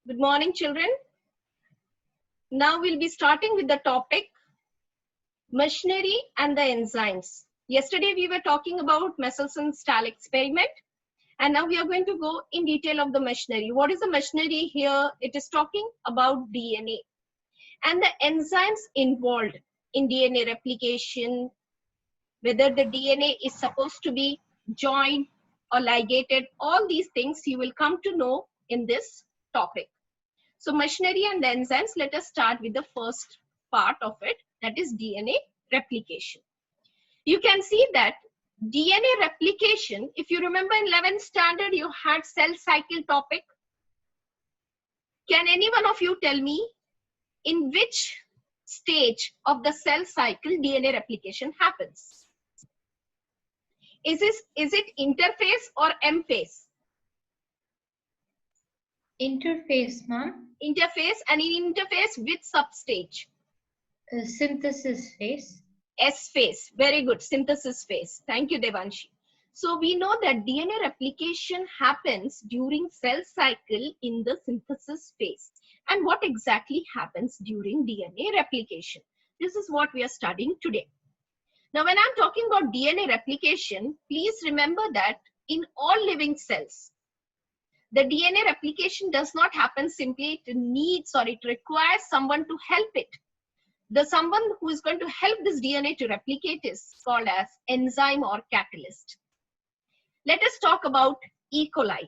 Good morning, children. Now we'll be starting with the topic machinery and the enzymes. Yesterday we were talking about Michelson-Stahl experiment, and now we are going to go in detail of the machinery. What is the machinery here? It is talking about DNA and the enzymes involved in DNA replication, whether the DNA is supposed to be joined or ligated. All these things you will come to know in this topic. So machinery and the enzymes, let us start with the first part of it, that is DNA replication. You can see that DNA replication, if you remember in 11th standard, you had cell cycle topic. Can any one of you tell me in which stage of the cell cycle DNA replication happens? Is it interphase or M phase? Interphase, ma'am. Interphase, and in interphase which substage? Synthesis phase. S phase. Very good. Synthesis phase. Thank you, Devanshi. So we know that DNA replication happens during cell cycle in the synthesis phase. And what exactly happens during DNA replication? This is what we are studying today. Now, when I'm talking about DNA replication, please remember that in all living cells, the DNA replication does not happen simply. It needs or it requires someone to help it. The someone who is going to help this DNA to replicate is called as enzyme or catalyst. Let us talk about E. coli.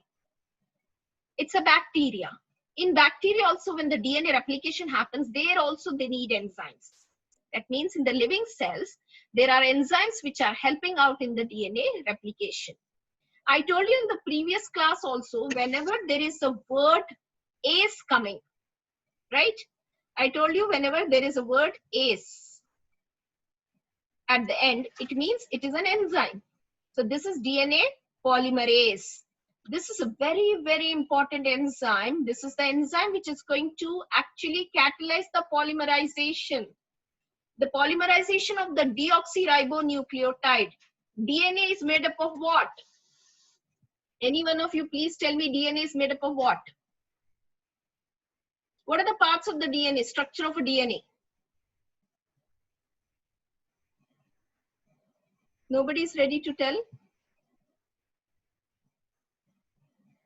It's a bacteria. In bacteria also, when the DNA replication happens, there also they need enzymes. That means in the living cells, there are enzymes which are helping out in the DNA replication. I told you in the previous class also, whenever there is a word ACE coming, right? I told you whenever there is a word ACE at the end, it means it is an enzyme. So this is DNA polymerase. This is a very, very important enzyme. This is the enzyme which is going to actually catalyze the polymerization. The polymerization of the deoxyribonucleotide. DNA is made up of what? Any one of you please tell me DNA is made up of what? What are the parts of the DNA, structure of a DNA? Nobody is ready to tell?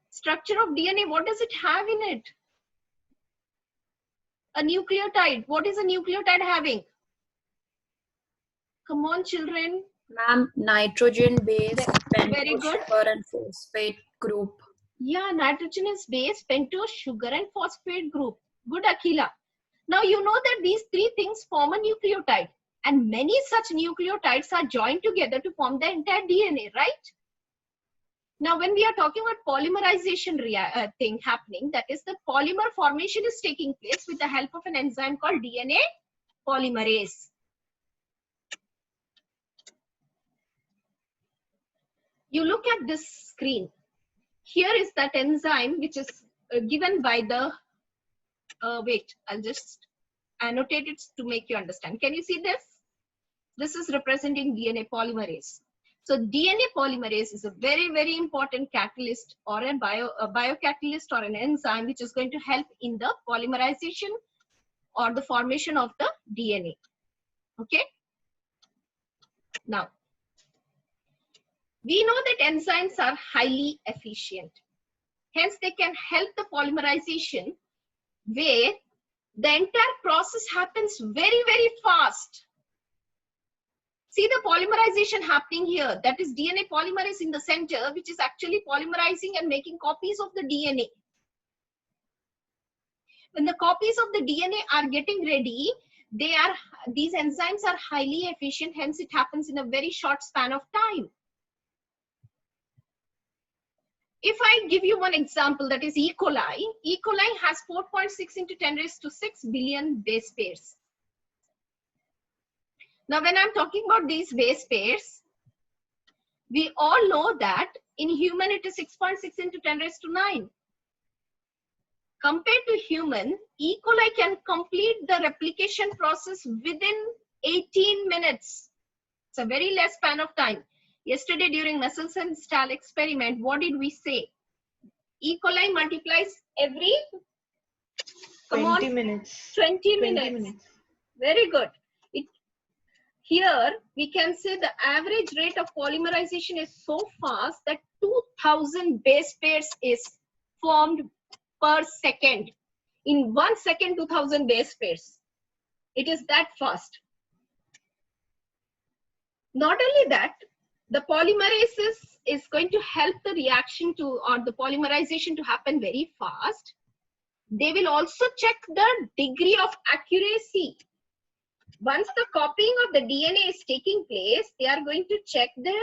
Structure of DNA, what does it have in it? A nucleotide. What is a nucleotide having? Come on, children. Ma'am, nitrogen base, Very pentose, good. sugar and phosphate group. Yeah, nitrogen is base, pentose, sugar and phosphate group. Good, Akhila. Now you know that these three things form a nucleotide, and many such nucleotides are joined together to form the entire DNA, right? Now when we are talking about polymerization thing happening, that is the polymer formation is taking place with the help of an enzyme called DNA polymerase. You look at this screen. Here is that enzyme which is given by the, wait, I'll just annotate it to make you understand. Can you see this? This is representing DNA polymerase. So DNA polymerase is a very, very important catalyst or a biocatalyst or an enzyme which is going to help in the polymerization or the formation of the DNA. Okay. Now, we know that enzymes are highly efficient. Hence, they can help the polymerization where the entire process happens very, very fast. See the polymerization happening here. That is DNA polymerase in the center, which is actually polymerizing and making copies of the DNA. When the copies of the DNA are getting ready, these enzymes are highly efficient. Hence, it happens in a very short span of time. If I give you one example, that is E. coli. E. coli has 4.6 into 10 raised to 6 billion base pairs. Now, when I'm talking about these base pairs, we all know that in human it is 6.6 into 10 raised to 9. Compared to human, E. coli can complete the replication process within 18 minutes. It's a very less span of time. Yesterday during Michelson-Stahl experiment, what did we say? E. coli multiplies every Come on. 20 minutes. 20 20 minutes. minutes. Very good. Here we can say the average rate of polymerization is so fast that 2000 base pairs is formed per second. In 1 second, 2000 base pairs. It is that fast. Not only that, the polymerase is going to help the reaction to, or the polymerization to happen very fast. They will also check the degree of accuracy. Once the copying of the DNA is taking place, they are going to check the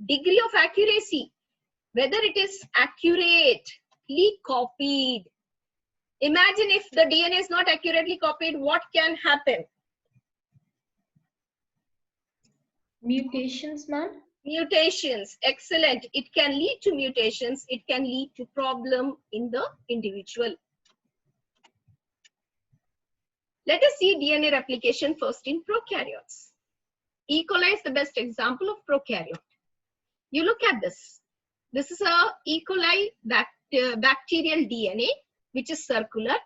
degree of accuracy, whether it is accurately copied. Imagine if the DNA is not accurately copied, what can happen? Mutations, ma'am. Mutations, excellent. It can lead to mutations. It can lead to problem in the individual. Let us see DNA replication first in prokaryotes. E. coli is the best example of prokaryote. You look at this. This is a E. coli bacterial DNA, which is circular,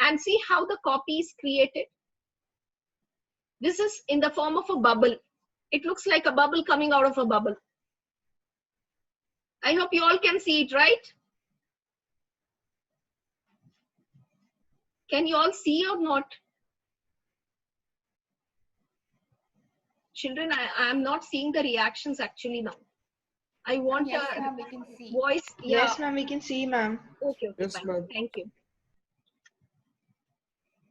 and see how the copy is created. This is in the form of a bubble. It looks like a bubble coming out of a bubble. I hope you all can see it, right? Can you all see or not? Children, I am not seeing the reactions actually now. I want Yes, a ma'am, we can see. voice. Yeah. Yes, ma'am, we can see, ma'am. Okay, Yes, fine. ma'am. Thank you.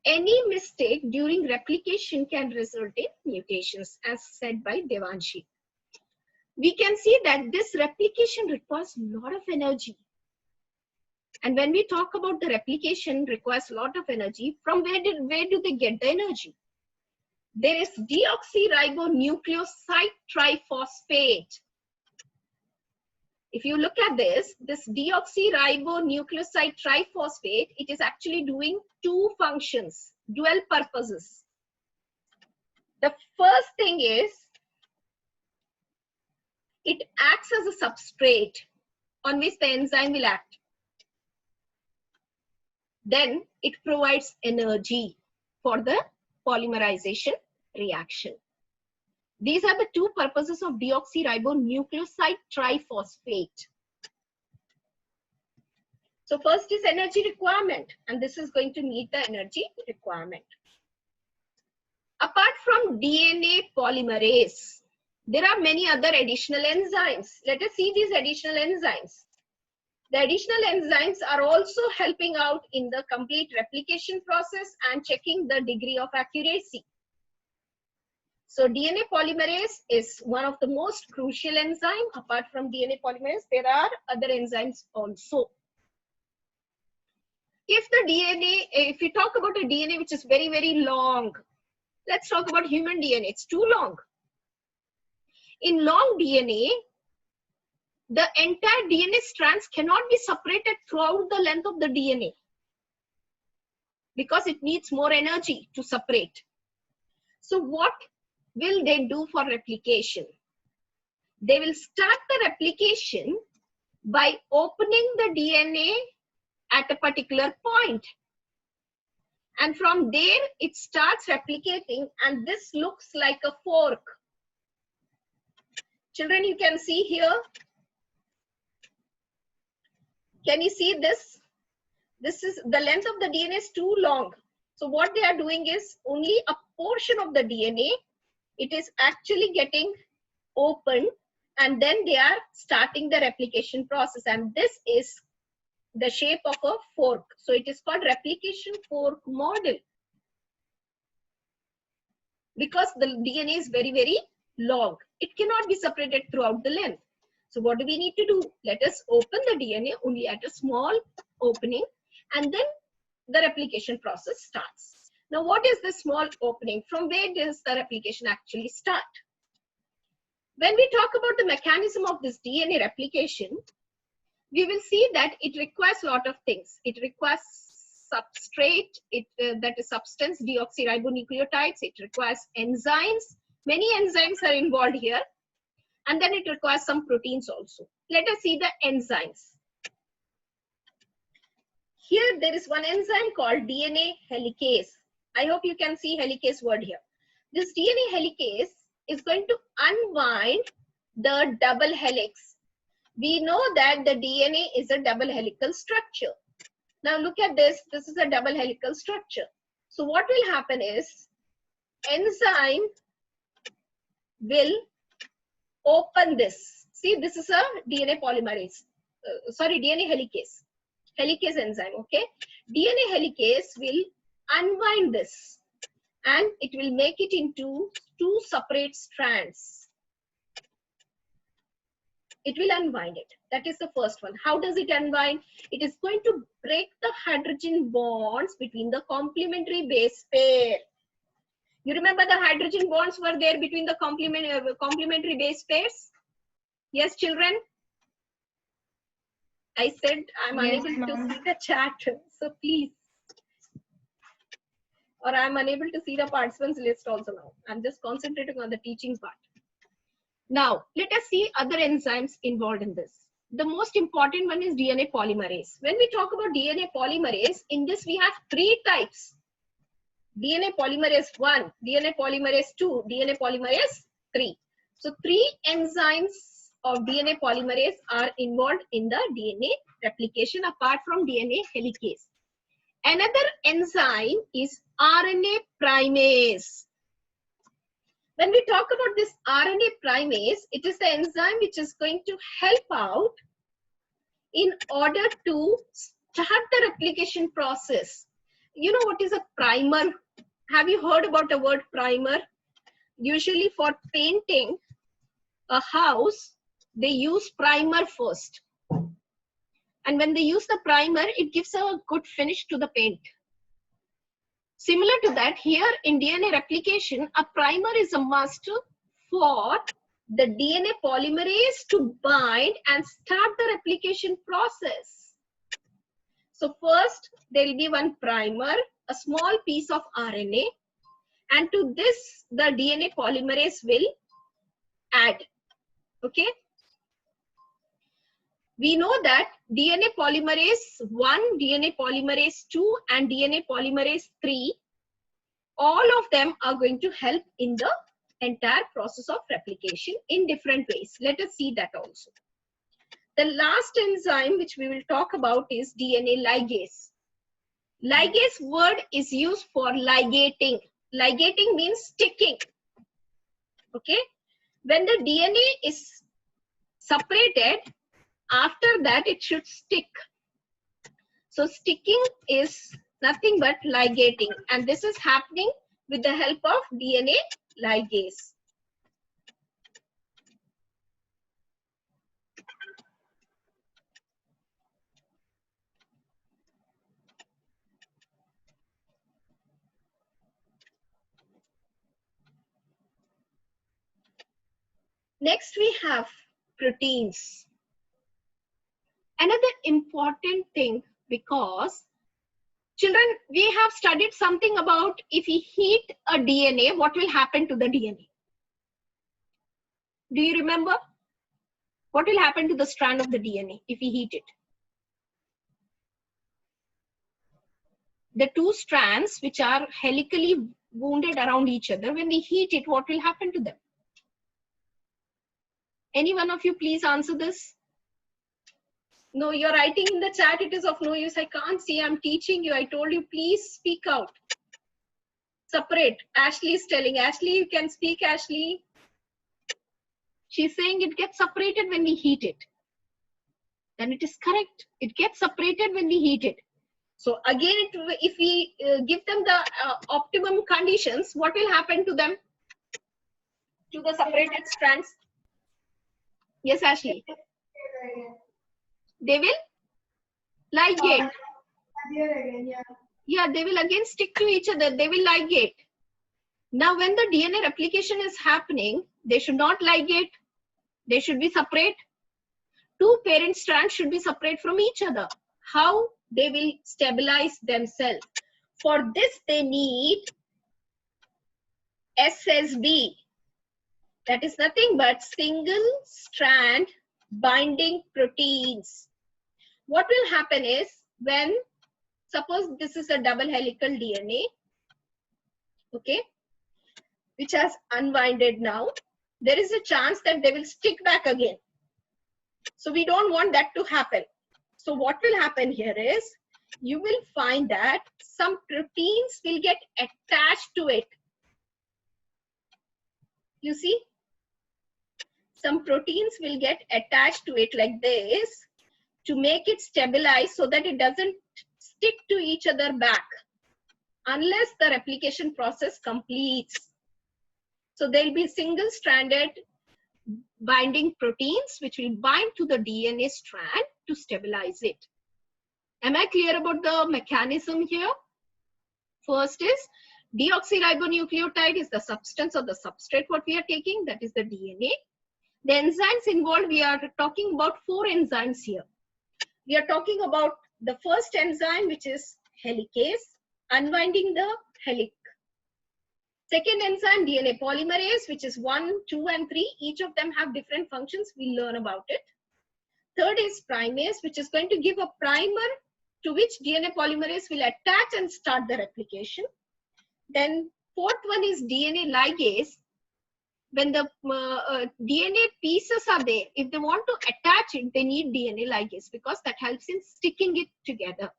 Any mistake during replication can result in mutations, as said by Devanshi. We can see that this replication requires a lot of energy. And when we talk about the replication requires a lot of energy, from where do they get the energy? There is deoxyribonucleoside triphosphate. If you look at this deoxyribonucleoside triphosphate, it is actually doing two functions, dual purposes. The first thing is, it acts as a substrate on which the enzyme will act. Then it provides energy for the polymerization reaction. These are the two purposes of deoxyribonucleoside triphosphate. So first is energy requirement, and this is going to meet the energy requirement. Apart from DNA polymerase, there are many other additional enzymes. Let us see these additional enzymes. The additional enzymes are also helping out in the complete replication process and checking the degree of accuracy. So DNA polymerase is one of the most crucial enzyme. Apart from DNA polymerase, there are other enzymes also. If we talk about a DNA which is very, very long, let's talk about human DNA. It's too long. In long DNA, the entire DNA strands cannot be separated throughout the length of the DNA because it needs more energy to separate. So what will they do for replication? They will start the replication by opening the DNA at a particular point. And from there, it starts replicating, and this looks like a fork. Children, you can see here. Can you see this? This is the length of the DNA is too long. So what they are doing is only a portion of the DNA, it is actually getting open, and then they are starting the replication process. And this is the shape of a fork. So it is called replication fork model, because the DNA is very, very long. It cannot be separated throughout the length. So what do we need to do? Let us open the DNA only at a small opening, and then the replication process starts. Now, what is the small opening? From where does the replication actually start? When we talk about the mechanism of this DNA replication, we will see that it requires a lot of things. It requires substrate, that is substance, deoxyribonucleotides. It requires enzymes. Many enzymes are involved here. And then it requires some proteins also. Let us see the enzymes. here there is one enzyme called DNA helicase. I hope you can see helicase word here. This DNA helicase is going to unwind the double helix. We know that the DNA is a double helical structure. Now look at this. This is a double helical structure. So what will happen is enzyme will open this. See, this is a DNA polymerase. DNA helicase. Helicase enzyme, okay? DNA helicase will unwind this and it will make it into two separate strands. It will unwind it. That is the first one. How does it unwind? It is going to break the hydrogen bonds between the complementary base pair. You remember the hydrogen bonds were there between the complementary base pairs? Yes, children? I said I'm Yes, unable to ma'am. see the chat, so please. Or I'm unable to see the participants list also now. I'm just concentrating on the teaching part. Now, let us see other enzymes involved in this. The most important one is DNA polymerase. When we talk about DNA polymerase, in this we have three types. DNA polymerase 1, DNA polymerase 2, DNA polymerase 3. So, three enzymes of DNA polymerase are involved in the DNA replication apart from DNA helicase. Another enzyme is RNA primase. When we talk about this RNA primase, it is the enzyme which is going to help out in order to start the replication process. You know what is a primer? Have you heard about the word primer? Usually for painting a house, they use primer first. And when they use the primer, it gives a good finish to the paint. Similar to that, here in DNA replication, a primer is a must for the DNA polymerase to bind and start the replication process. So first, there will be one primer, a small piece of RNA, and to this, the DNA polymerase will add. Okay. We know that DNA polymerase 1, DNA polymerase 2, and DNA polymerase 3, all of them are going to help in the entire process of replication in different ways. Let us see that also. The last enzyme which we will talk about is DNA ligase. Ligase word is used for ligating. Ligating means sticking. Okay. When the DNA is separated, after that it should stick. So sticking is nothing but ligating, and this is happening with the help of DNA ligase. Next we have proteins. Another important thing, because children, we have studied something about if we heat a DNA, what will happen to the DNA? Do you remember? What will happen to the strand of the DNA if we heat it? The two strands which are helically wounded around each other, when we heat it, what will happen to them? Any one of you please answer this? No, you're writing in the chat, it is of no use. I can't see, I'm teaching you. I told you, please speak out. Separate. Ashley is telling. Ashley, you can speak, Ashley. She's saying it gets separated when we heat it. Then it is correct. It gets separated when we heat it. So again, if we give them the optimum conditions, what will happen to them? To the separated strands? Yes, Ashley. They will ligate. Yeah, they will again stick to each other. They will ligate. Now, when the DNA replication is happening, they should not ligate. They should be separate. Two parent strands should be separate from each other. How? They will stabilize themselves. For this, they need SSB. That is nothing but single strand binding proteins. What will happen is when Suppose this is a double helical DNA, okay, which has unwinded now. There is a chance that they will stick back again. So we don't want that to happen. So what will happen here is, you will find that some proteins will get attached to it. You see, some proteins will get attached to it like this to make it stabilize so that it doesn't stick to each other back unless the replication process completes. So there will be single-stranded binding proteins which will bind to the DNA strand to stabilize it. Am I clear about the mechanism here? First is, deoxyribonucleotide is the substance or the substrate what we are taking, that is the DNA. The enzymes involved, we are talking about 4 enzymes here. We are talking about the first enzyme, which is helicase, unwinding the helic. Second enzyme, DNA polymerase, which is 1, 2, and 3. Each of them have different functions. We'll learn about it. Third is primase, which is going to give a primer to which DNA polymerase will attach and start the replication. Then fourth one is DNA ligase. When the DNA pieces are there, if they want to attach it, they need DNA ligase because that helps in sticking it together.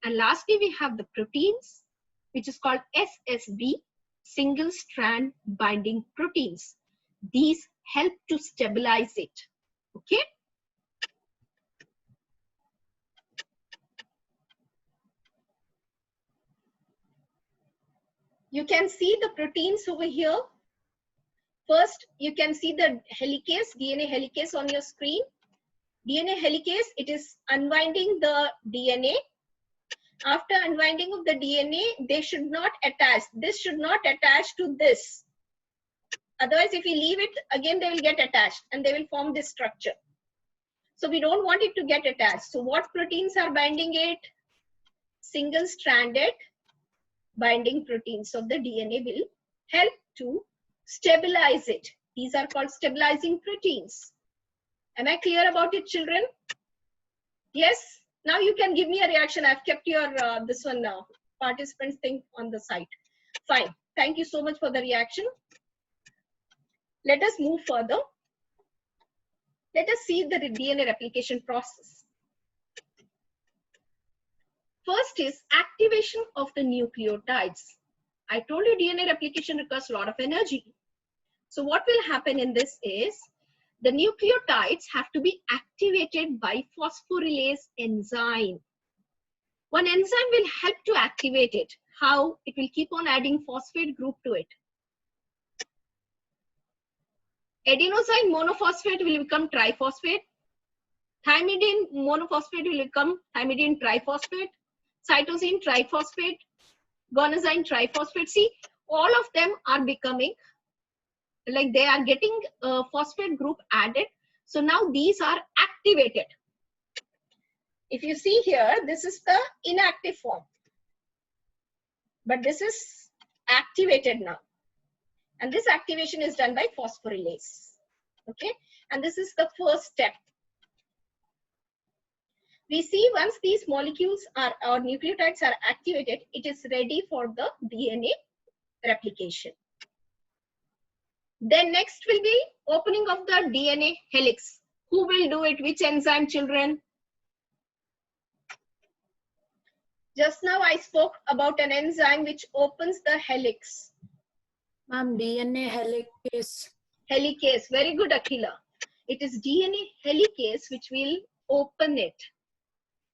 And lastly, we have the proteins, which is called SSB, single strand binding proteins. These help to stabilize it. Okay. You can see the proteins over here. First, you can see the helicase, DNA helicase on your screen. DNA helicase, it is unwinding the DNA. After unwinding of the DNA, they should not attach. This should not attach to this. Otherwise, if we leave it, again they will get attached and they will form this structure. So we don't want it to get attached. So what proteins are binding it? Single-stranded binding proteins of the DNA will help to stabilize it. These are called stabilizing proteins. Am I clear about it, children? Yes? Now you can give me a reaction. I've kept your this one now, participants thing on the site. Fine. Thank you so much for the reaction. Let us move further. Let us see the DNA replication process. First is activation of the nucleotides. I told you DNA replication requires a lot of energy. So what will happen in this is, the nucleotides have to be activated by phosphorylase enzyme. One enzyme will help to activate it. How? It will keep on adding phosphate group to it. Adenosine monophosphate will become triphosphate. Thymidine monophosphate will become thymidine triphosphate. Cytosine triphosphate. Guanosine triphosphate. See, all of them are becoming, like they are getting a phosphate group added. So now these are activated. If you see here, this is the inactive form. But this is activated now. And this activation is done by phosphorylase. Okay. And this is the first step. We see once these molecules are, or nucleotides are activated, it is ready for the DNA replication. Then next will be opening of the DNA helix. Who will do it? Which enzyme, children? Just now I spoke about an enzyme which opens the helix. Ma'am, DNA helicase. Helicase. Very good, Akhila. It is DNA helicase which will open it.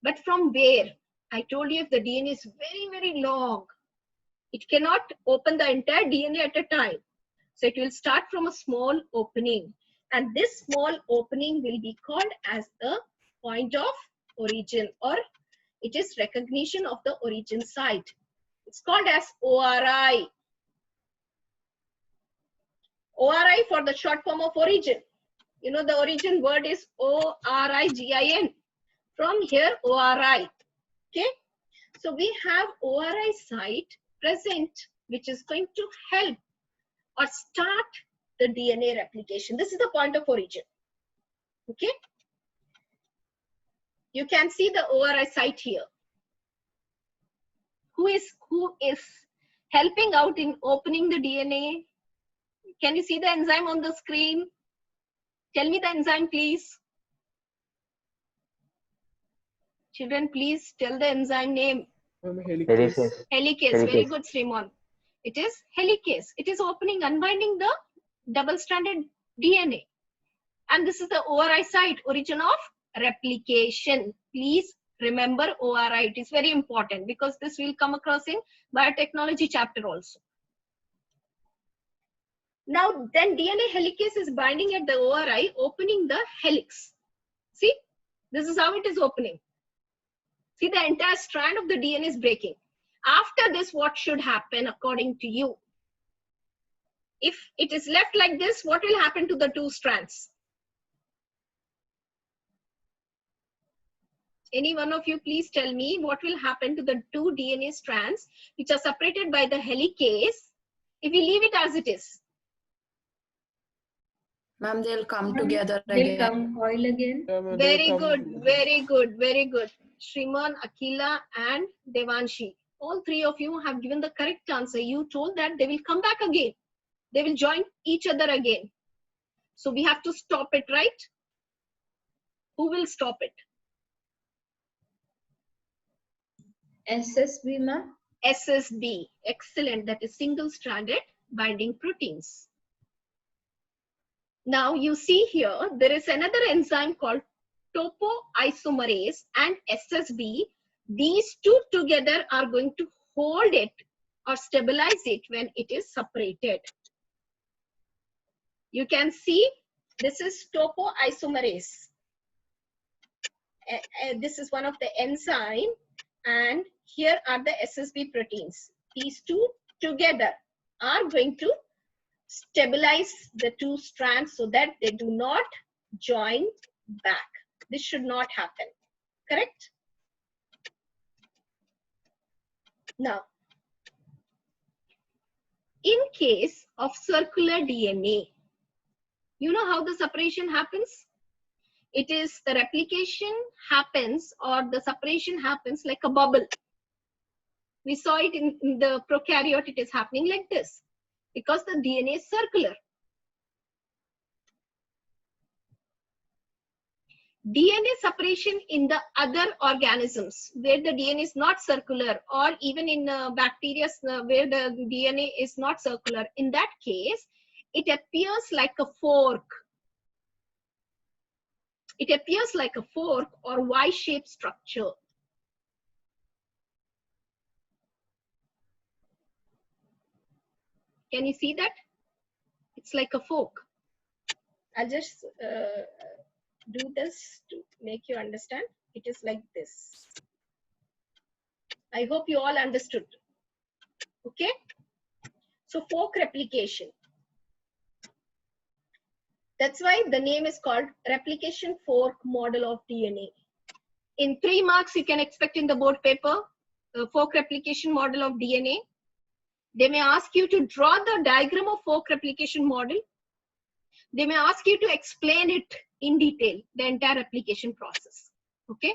But from where? I told you if the DNA is very, very long, it cannot open the entire DNA at a time. So it will start from a small opening. And this small opening will be called as the point of origin, or it is recognition of the origin site. It's called as ORI. ORI for the short form of origin. You know, the origin word is ORIGIN. From here, ORI. Okay. So we have ORI site present, which is going to help or start the DNA replication. This is the point of origin. Okay. You can see the ORI site here. who is helping out in opening the DNA? Can you see the enzyme on the screen? Tell me the enzyme, please. Children, please tell the enzyme name. Helicase. Helicase. Very Helicase. good, Srimon. It is helicase. It is opening, unbinding the double-stranded DNA. And this is the ORI site, origin of replication. Please remember ORI. It is very important because this will come across in biotechnology chapter also. Now, then DNA helicase is binding at the ORI, opening the helix. See, this is how it is opening. See, the entire strand of the DNA is breaking. After this, what should happen according to you? If it is left like this, what will happen to the two strands? Any one of you, please tell me what will happen to the two DNA strands which are separated by the helicase if we leave it as it is? Ma'am, they'll come together They'll again. come coil again. Very good, very good, very good. Shriman, Akila and Devanshi. All three of you have given the correct answer. You told that they will come back again. They will join each other again. So we have to stop it, right? Who will stop it? SSB, ma'am. SSB. Excellent. That is single-stranded binding proteins. Now you see here, there is another enzyme called topoisomerase and SSB. These two together are going to hold it or stabilize it when it is separated. You can see this is topoisomerase. This is one of the enzyme, and here are the SSB proteins. These two together are going to stabilize the two strands so that they do not join back. This should not happen. Correct? Now, in case of circular DNA, you know how the separation happens? It is the replication happens or the separation happens like a bubble. We saw it in the prokaryote, it is happening like this because the DNA is circular. DNA separation in the other organisms where the DNA is not circular, or even in bacteria where the DNA is not circular, in that case, it appears like a fork. It appears like a fork or Y-shaped structure. Can you see that? It's like a fork. I'll just do this to make you understand. It is like this. I hope you all understood. Okay? So fork replication. That's why the name is called replication fork model of DNA. In 3 marks, you can expect in the board paper, fork replication model of DNA. They may ask you to draw the diagram of fork replication model. They may ask you to explain it in detail, the entire replication process. Okay?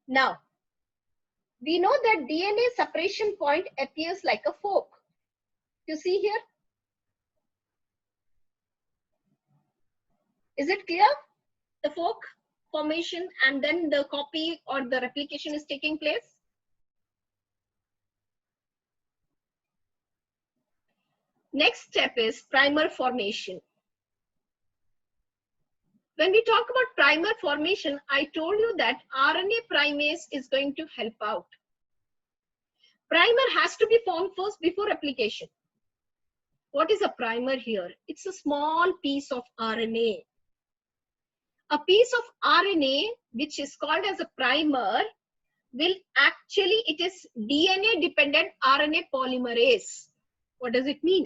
Now, we know that DNA separation point appears like a fork. You see here? Is it clear? The fork formation and then the copy or the replication is taking place. Next step is primer formation. When we talk about primer formation, I told you that RNA primase is going to help out. Primer has to be formed first before replication. What is a primer here? It's a small piece of RNA. A piece of RNA which is called as a primer will actually, it is DNA dependent RNA polymerase. What does it mean?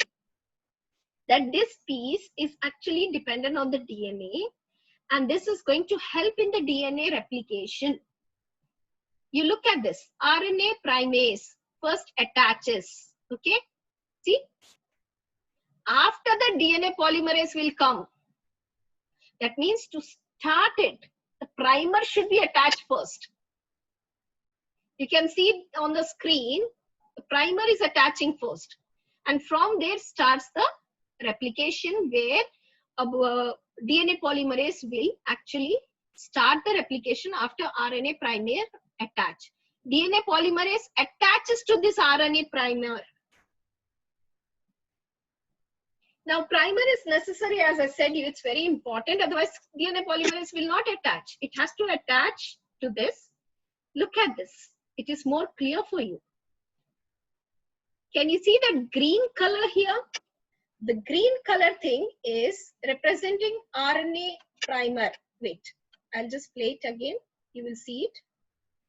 That this piece is actually dependent on the DNA, and this is going to help in the DNA replication. You look at this, RNA primase first attaches, okay? See? After the DNA polymerase will come. That means to start it, the primer should be attached first. You can see on the screen, the primer is attaching first. And from there starts the replication where DNA polymerase will actually start the replication after RNA primer attach. DNA polymerase attaches to this RNA primer. Now, primer is necessary, as I said, it's very important. Otherwise, DNA polymerase will not attach. It has to attach to this. Look at this. It is more clear for you. Can you see that green color here? The green color thing is representing RNA primer. Wait, I'll just play it again. You will see it.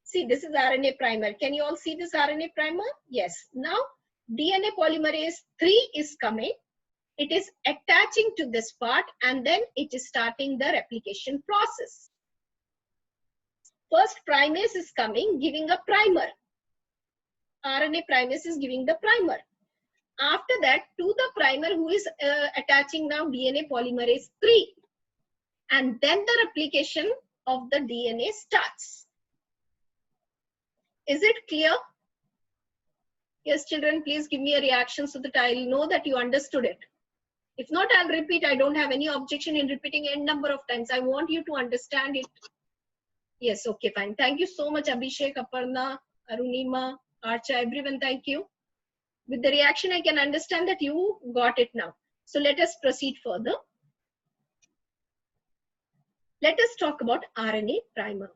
See, this is RNA primer. Can you all see this RNA primer? Yes. Now, DNA polymerase 3 is coming. It is attaching to this part and then it is starting the replication process. First primase is coming, giving a primer. RNA primase is giving the primer. After that, to the primer who is attaching now DNA polymerase 3. And then the replication of the DNA starts. Is it clear? Yes, children, please give me a reaction so that I'll know that you understood it. If not, I'll repeat. I don't have any objection in repeating n number of times. I want you to understand it. Yes, okay, fine. Thank you so much, Abhishek, Aparna, Arunima, Archa, everyone. Thank you. With the reaction, I can understand that you got it now. So let us proceed further. Let us talk about RNA primer.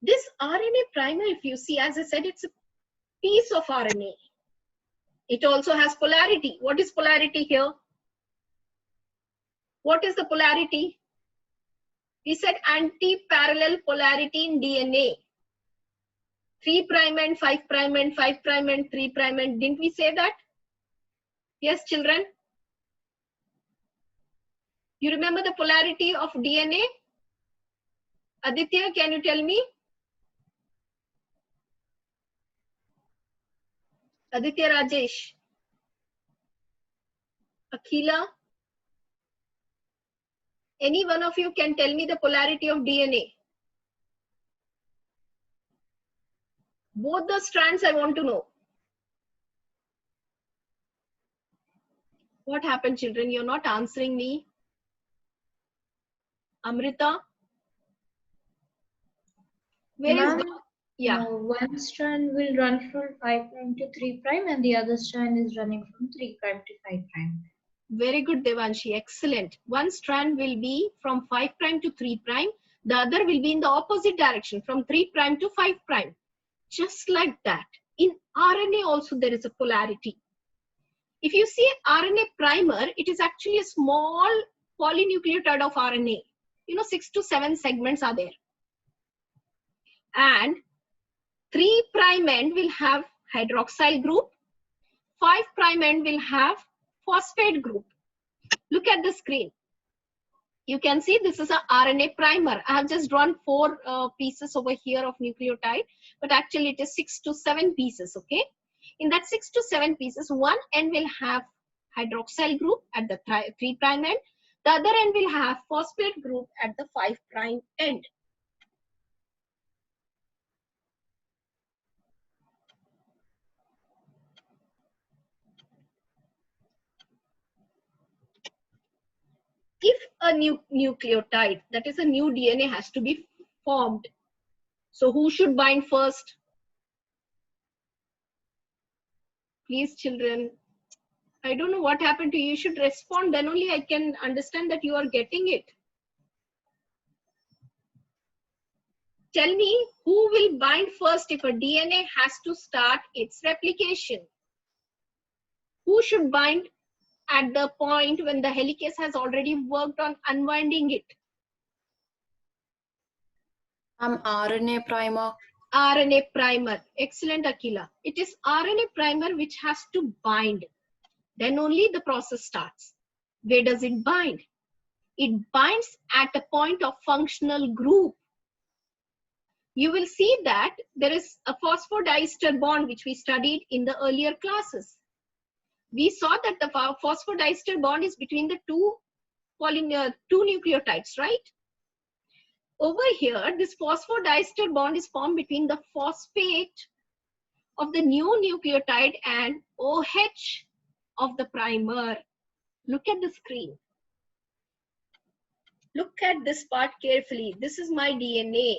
This RNA primer, if you see, as I said, it's a piece of RNA. It also has polarity. What is polarity here? What is the polarity? We said anti-parallel polarity in DNA. 3' and 5' and 5' and 3' and didn't we say that? Yes, children? You remember the polarity of DNA? Aditya, can you tell me? Aditya Rajesh. Akhila. Any one of you can tell me the polarity of DNA. Both the strands I want to know. What happened, children? You're not answering me. Amrita? Where is the... Yeah. No, one strand will run from 5' to 3' and the other strand is running from 3' to 5'. Very good, Devanshi. Excellent. One strand will be from 5' to 3'. The other will be in the opposite direction from 3' to 5'. Just like that. In RNA also there is a polarity. If you see RNA primer, it is actually a small polynucleotide of RNA. 6 to 7 segments are there. And 3' end will have hydroxyl group. 5' end will have phosphate group. Look at the screen. You can see this is a RNA primer. I have just drawn 4 pieces over here of nucleotide, but actually it is 6 to 7 pieces, okay? In that 6 to 7 pieces, one end will have hydroxyl group at the 3' end. The other end will have phosphate group at the 5' end. If a new nucleotide, that is a new DNA, has to be formed, so who should bind first? Please, children. I don't know what happened to you. You should respond. Then only I can understand that you are getting it. Tell me, who will bind first if a DNA has to start its replication? Who should bind at the point when the helicase has already worked on unwinding it? RNA primer. RNA primer. Excellent, Akila. It is RNA primer which has to bind. Then only the process starts. Where does it bind? It binds at a point of functional group. You will see that there is a phosphodiester bond which we studied in the earlier classes. We saw that the phosphodiester bond is between the two nucleotides, right? over here, this phosphodiester bond is formed between the phosphate of the new nucleotide and OH of the primer. Look at the screen. Look at this part carefully. This is my DNA.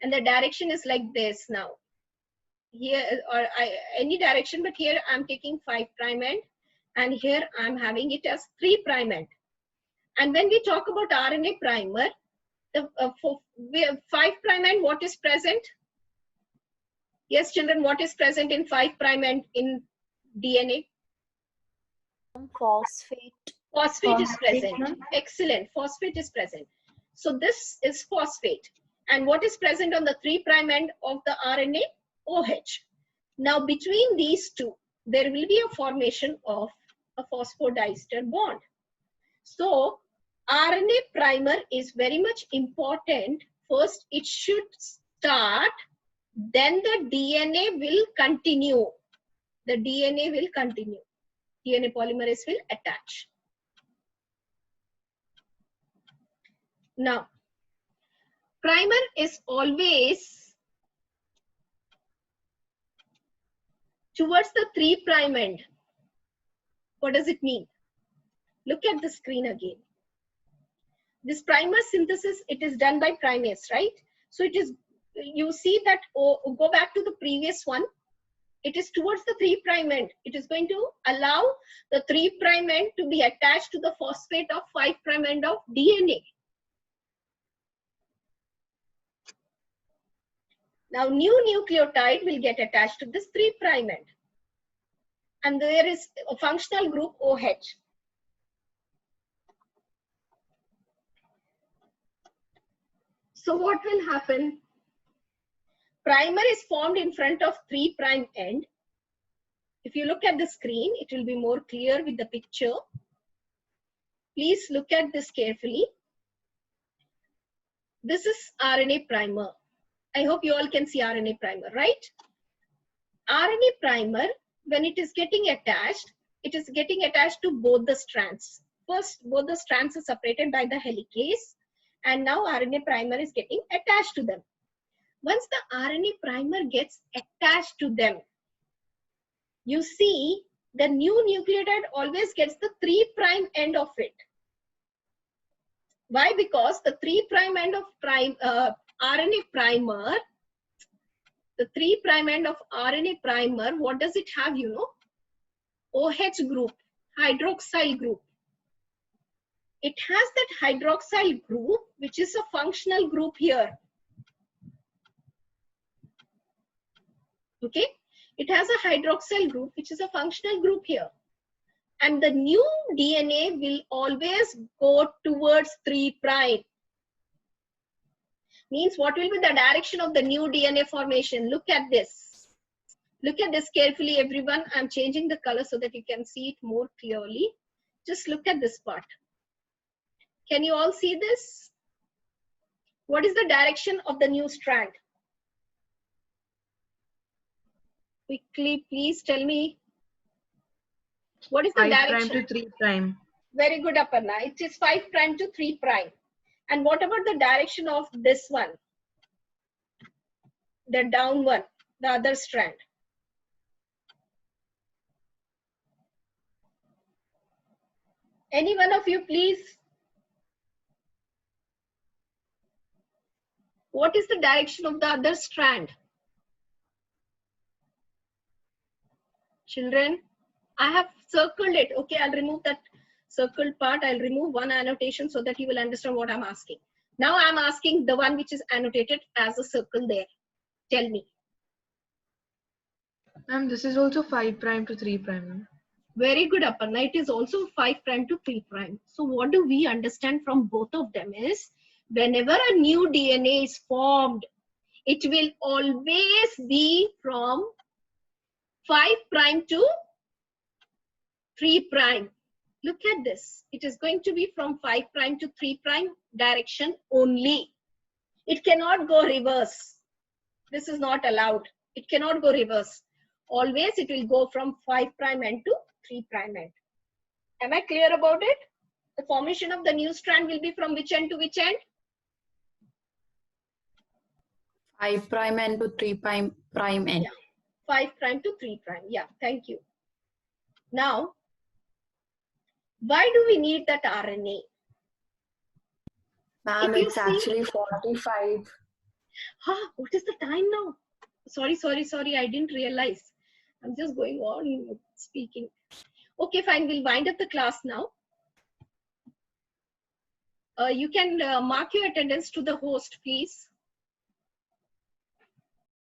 And the direction is like this now. Here, or any direction, but here I'm taking 5' end, and here I'm having it as 3' end. And when we talk about RNA primer, the 5' end, what is present? Yes, children, what is present in 5' end in DNA? Phosphate. Phosphate is present. Excellent. Phosphate is present. So this is phosphate. And what is present on the 3' end of the RNA? OH. Now, between these two, there will be a formation of a phosphodiester bond. So, RNA primer is very much important. First, it should start, then the DNA will continue. The DNA will continue. DNA polymerase will attach. Now, primer is always towards the 3' end. What does it mean? Look at the screen again. This primer synthesis, it is done by primase, right? So it is, you see that, go back to the previous one. It is towards the 3' end. It is going to allow the 3' end to be attached to the phosphate of 5' end of DNA. Now, new nucleotide will get attached to this 3' end. And there is a functional group OH. So what will happen? Primer is formed in front of 3' end. If you look at the screen, it will be more clear with the picture. Please look at this carefully. This is RNA primer. I hope you all can see RNA primer, right? RNA primer, when it is getting attached, it is getting attached to both the strands. First, both the strands are separated by the helicase, and now RNA primer is getting attached to them. Once the RNA primer gets attached to them, you see the new nucleotide always gets the 3' end of it. Why? Because the 3' end of RNA primer, the 3' end of RNA primer, what does it have, you know? OH group, hydroxyl group. It has that hydroxyl group, which is a functional group here. Okay, it has a hydroxyl group, which is a functional group here. And the new DNA will always go towards 3'. Means what will be the direction of the new DNA formation? Look at this. Look at this carefully, everyone. I'm changing the color so that you can see it more clearly. Just look at this part. Can you all see this? What is the direction of the new strand? Quickly, please tell me. What is the 5' direction? to 3'. Very good, Aparna. It is 5' to 3'. And what about the direction of this one? The down one, the other strand. Any one of you, please. What is the direction of the other strand? Children, I have circled it. Okay, I'll remove that circled part. I'll remove one annotation so that you will understand what I'm asking. Now I'm asking the one which is annotated as a circle there. Tell me. Ma'am, this is also 5' to 3'. Very good, Aparna. It is also 5' to 3'. So what do we understand from both of them is, whenever a new DNA is formed, it will always be from 5' to 3'. Look at this. It is going to be from 5' to 3' direction only. It cannot go reverse. This is not allowed. It cannot go reverse. Always it will go from 5' end to 3' end. Am I clear about it? The formation of the new strand will be from which end to which end? 5 prime N to 3 prime N. Yeah. 5 prime to 3 prime. Yeah, thank you. Now, why do we need that RNA? Ma'am, If you it's see, actually 45. what is the time now? Sorry. I didn't realize. I'm just going on speaking. Okay, fine. We'll wind up the class now. You can mark your attendance to the host, please.